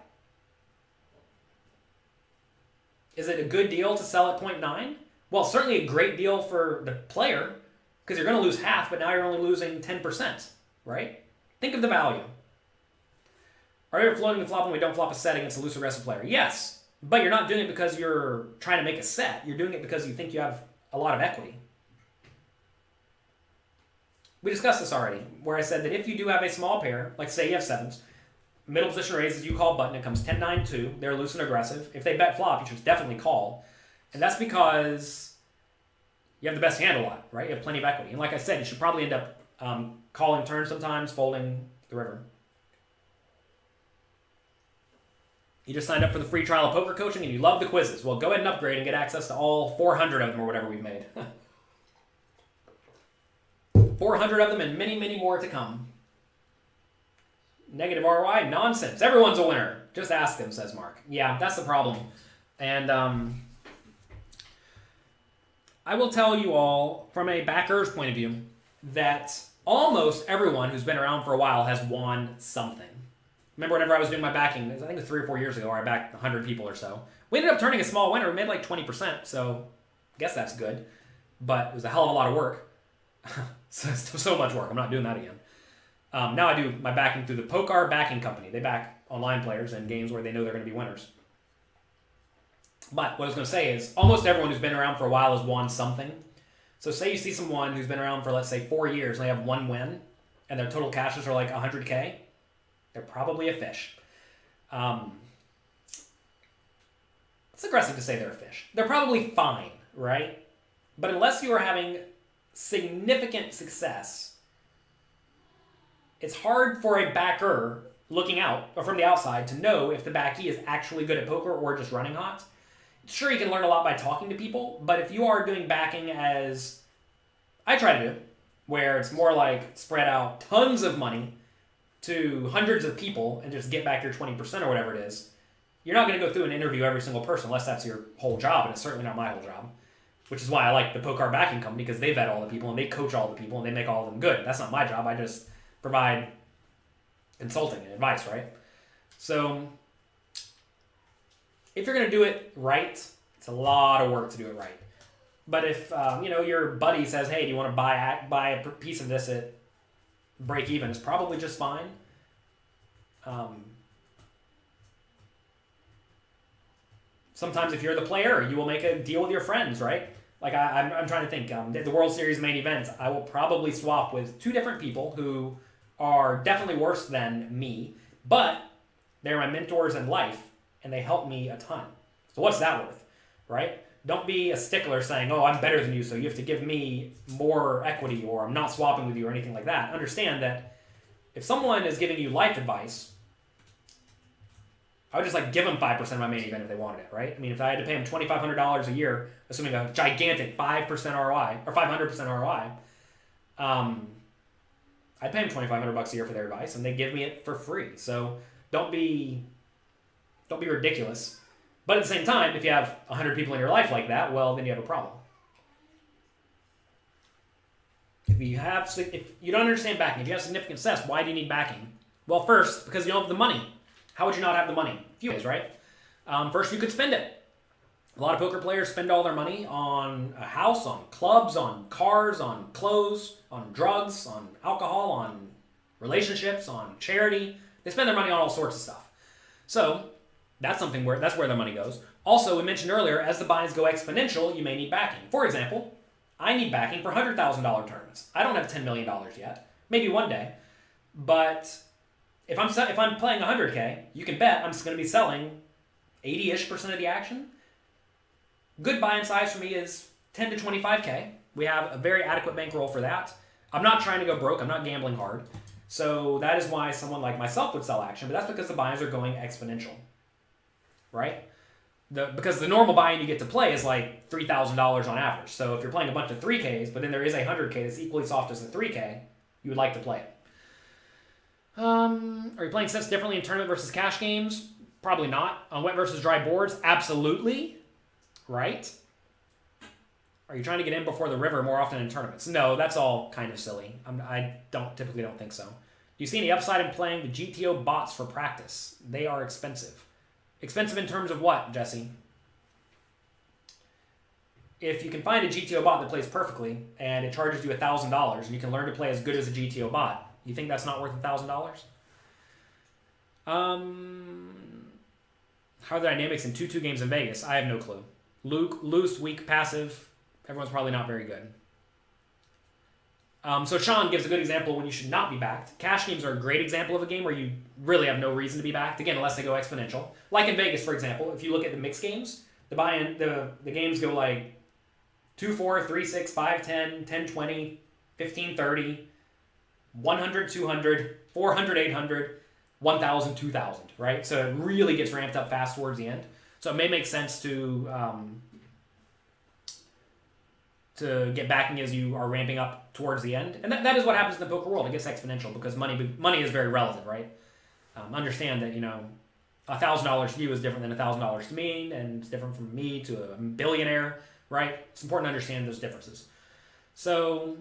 Is it a good deal to sell at 0.9? Well, certainly a great deal for the player, because you're going to lose half, but now you're only losing 10%, right? Think of the value. Are you ever floating the flop when we don't flop a set against a loose aggressive player? Yes, but you're not doing it because you're trying to make a set. You're doing it because you think you have a lot of equity. We discussed this already, where I said that if you do have a small pair, like say you have sevens, middle position raises, you call button, it comes 10-9-2, they're loose and aggressive. If they bet flop, you should definitely call. And that's because you have the best hand a lot, right? You have plenty of equity. And like I said, you should probably end up calling turn sometimes, folding the river. You just signed up for the free trial of poker coaching and you love the quizzes. Well, go ahead and upgrade and get access to all 400 of them or whatever we've made. 400 of them and many, many more to come. Negative ROI? Nonsense. Everyone's a winner. Just ask them, says Mark. Yeah, that's the problem. And I will tell you all, from a backer's point of view, that almost everyone who's been around for a while has won something. Remember whenever I was doing my backing, I think it was 3 or 4 years ago, where I backed 100 people or so. We ended up turning a small winner. We made like 20%, so I guess that's good. But it was a hell of a lot of work. so much work. I'm not doing that again. Now I do my backing through the Pokar Backing Company. They back online players in games where they know they're going to be winners. But what I was going to say is almost everyone who's been around for a while has won something. So say you see someone who's been around for, let's say, 4 years and they have one win and their total cashes are like 100K, they're probably a fish. It's aggressive to say they're a fish. They're probably fine, right? But unless you are having significant success, it's hard for a backer looking out or from the outside to know if the backee is actually good at poker or just running hot. Sure, you can learn a lot by talking to people, but if you are doing backing as I try to do, where it's more like spread out tons of money to hundreds of people and just get back your 20% or whatever it is, you're not going to go through and interview every single person unless that's your whole job, and it's certainly not my whole job. Which is why I like the Pokar Backing Company, because they vet all the people and they coach all the people and they make all of them good. That's not my job. I just provide consulting and advice, right? So if you're going to do it right, it's a lot of work to do it right. But if your buddy says, hey, do you want to buy a piece of this at break even, it's probably just fine. Sometimes if you're the player, you will make a deal with your friends, right? Like I'm trying to think. The World Series main event, I will probably swap with 2 different people who are definitely worse than me, but they're my mentors in life, and they help me a ton. So what's that worth, right? Don't be a stickler saying, oh, I'm better than you, so you have to give me more equity, or I'm not swapping with you, or anything like that. Understand that if someone is giving you life advice, I would just give them 5% of my main event if they wanted it, right? I mean, if I had to pay them $2,500 a year, assuming a gigantic 5% ROI or 500% ROI, I'd pay them $2,500 a year for their advice, and they give me it for free. So don't be ridiculous. But at the same time, if you have 100 people in your life like that, well, then you have a problem. If you don't understand backing, if you have significant success, why do you need backing? Well, first, because you don't have the money. How would you not have the money? A few ways, right? First, you could spend it. A lot of poker players spend all their money on a house, on clubs, on cars, on clothes, on drugs, on alcohol, on relationships, on charity. They spend their money on all sorts of stuff. So that's where their money goes. Also, we mentioned earlier, as the buys go exponential, you may need backing. For example, I need backing for $100,000 tournaments. I don't have $10 million yet. Maybe one day. But if I'm playing 100K, you can bet I'm just going to be selling 80-ish% of the action. Good buy-in size for me is 10 to 25K. We have a very adequate bankroll for that. I'm not trying to go broke. I'm not gambling hard. So that is why someone like myself would sell action, but that's because the buy-ins are going exponential, right? Because the normal buy-in you get to play is like $3,000 on average. So if you're playing a bunch of 3Ks, but then there is a 100K that's equally soft as a 3K, you would like to play it. Are you playing sets differently in tournament versus cash games? Probably not. On wet versus dry boards? Absolutely. Right? Are you trying to get in before the river more often in tournaments? No, that's all kind of silly. I typically don't think so. Do you see any upside in playing the GTO bots for practice? They are expensive. Expensive in terms of what, Jesse? If you can find a GTO bot that plays perfectly and it charges you $1,000 and you can learn to play as good as a GTO bot, you think that's not worth $1,000? How are the dynamics in 2-2 games in Vegas? I have no clue. Loose, weak, passive. Everyone's probably not very good. So Sean gives a good example when you should not be backed. Cash games are a great example of a game where you really have no reason to be backed, again, unless they go exponential. Like in Vegas, for example, if you look at the mixed games, the games go like 2-4, 3-6, 5-10, 10-20, 15-30, 100, 200, 400, 800, 1,000, 2,000, right? So it really gets ramped up fast towards the end. So it may make sense to get backing as you are ramping up towards the end. And that is what happens in the poker world. It gets exponential because money is very relative, right? Understand that, $1,000 to you is different than $1,000 to me, and it's different from me to a billionaire, right? It's important to understand those differences. So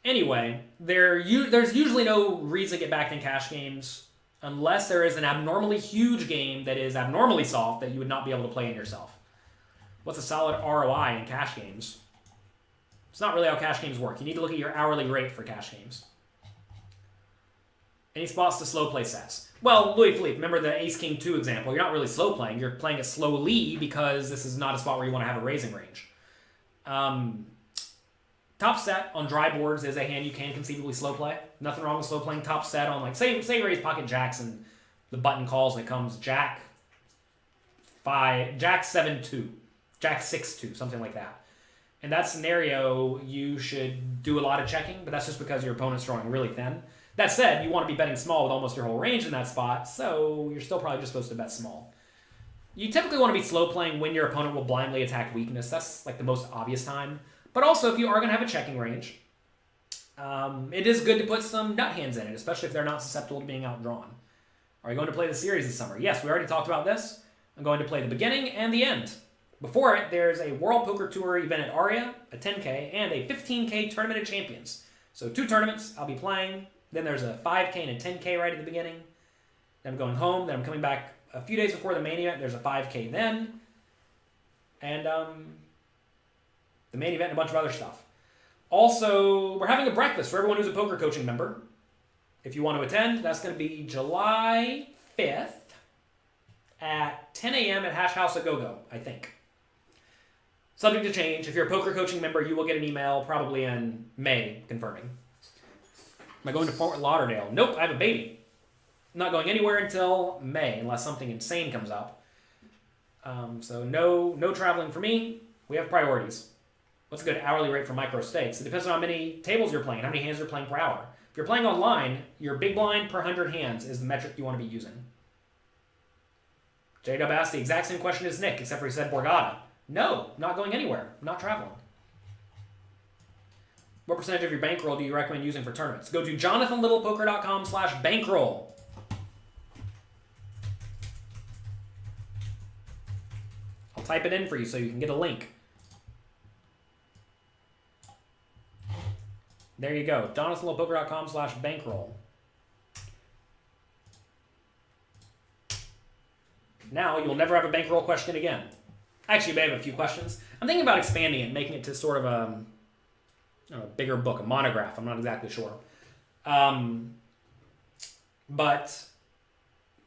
Anyway, there's usually no reason to get backed in cash games unless there is an abnormally huge game that is abnormally soft that you would not be able to play in yourself. What's a solid ROI in cash games? It's not really how cash games work. You need to look at your hourly rate for cash games. Any spots to slow play sets? Well, Louis Philippe, remember the Ace King 2 example. You're not really slow playing. You're playing it slowly because this is not a spot where you want to have a raising range. Top set on dry boards is a hand you can conceivably slow play. Nothing wrong with slow playing top set on, like, say you raise pocket jacks and the button calls and it comes jack 5, jack 7-2, jack 6-2, something like that. In that scenario, you should do a lot of checking, but that's just because your opponent's drawing really thin. That said, you want to be betting small with almost your whole range in that spot, so you're still probably just supposed to bet small. You typically want to be slow playing when your opponent will blindly attack weakness. That's like the most obvious time. But also, if you are going to have a checking range, it is good to put some nut hands in it, especially if they're not susceptible to being outdrawn. Are you going to play the series this summer? Yes, we already talked about this. I'm going to play the beginning and the end. Before it, there's a World Poker Tour event at Aria, a 10K, and a 15K Tournament of Champions. So 2 tournaments I'll be playing. Then there's a 5K and a 10K right at the beginning. Then I'm going home. Then I'm coming back a few days before the main event. There's a 5K then. And the main event and a bunch of other stuff. Also, we're having a breakfast for everyone who's a poker coaching member. If you want to attend, that's going to be July 5th at 10 a.m. at Hash House at Go-Go, I think. Subject to change. If you're a poker coaching member, you will get an email probably in May confirming. Am I going to Fort Lauderdale? Nope, I have a baby. I'm not going anywhere until May unless something insane comes up. So no traveling for me. We have priorities. What's a good hourly rate for micro stakes? It depends on how many tables you're playing, how many hands you're playing per hour. If you're playing online, your big blind per 100 hands is the metric you want to be using. J-Dub asked the exact same question as Nick, except for he said Borgata. No, not going anywhere. Not traveling. What percentage of your bankroll do you recommend using for tournaments? Go to jonathanlittlepoker.com/bankroll. I'll type it in for you so you can get a link. There you go. jonathanlittlepoker.com/bankroll. Now you'll never have a bankroll question again. Actually, you may have a few questions. I'm thinking about expanding it, making it to sort of a bigger book, a monograph. I'm not exactly sure. But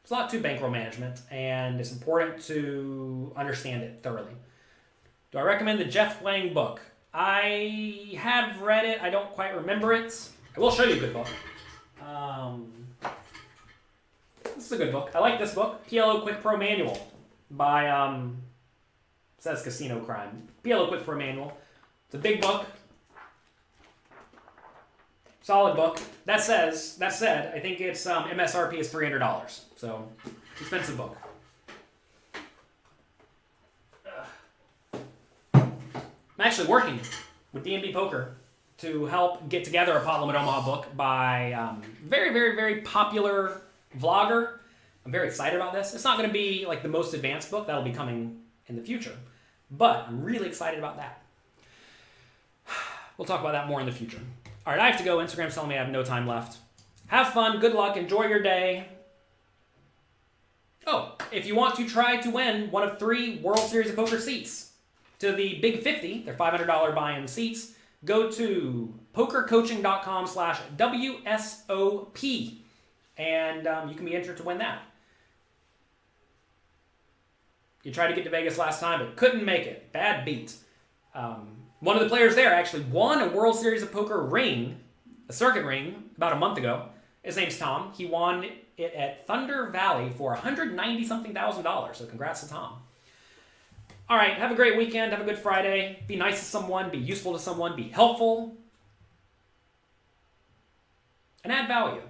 it's a lot to bankroll management, and it's important to understand it thoroughly. Do I recommend the Jeff Lang book? I have read it. I don't quite remember it. I will show you a good book. This is a good book. I like this book. PLO Quick Pro Manual by, says Casino Crime. PLO Quick Pro Manual. It's a big book. Solid book. That said, I think its MSRP is $300. So, expensive book. I'm actually working with D&B Poker to help get together a Pot Limit Omaha book by very, very, very popular vlogger. I'm very excited about this. It's not going to be like the most advanced book. That'll be coming in the future. But I'm really excited about that. We'll talk about that more in the future. All right, I have to go. Instagram's telling me I have no time left. Have fun. Good luck. Enjoy your day. Oh, if you want to try to win one of 3 World Series of Poker seats to the Big 50, they're $500 buy-in seats, go to pokercoaching.com/WSOP, and you can be entered to win that. You tried to get to Vegas last time, but couldn't make it. Bad beat. One of the players there actually won a World Series of Poker ring, a circuit ring, about a month ago. His name's Tom. He won it at Thunder Valley for $190-something thousand. So congrats to Tom. All right, have a great weekend. Have a good Friday. Be nice to someone. Be useful to someone. Be helpful. And add value.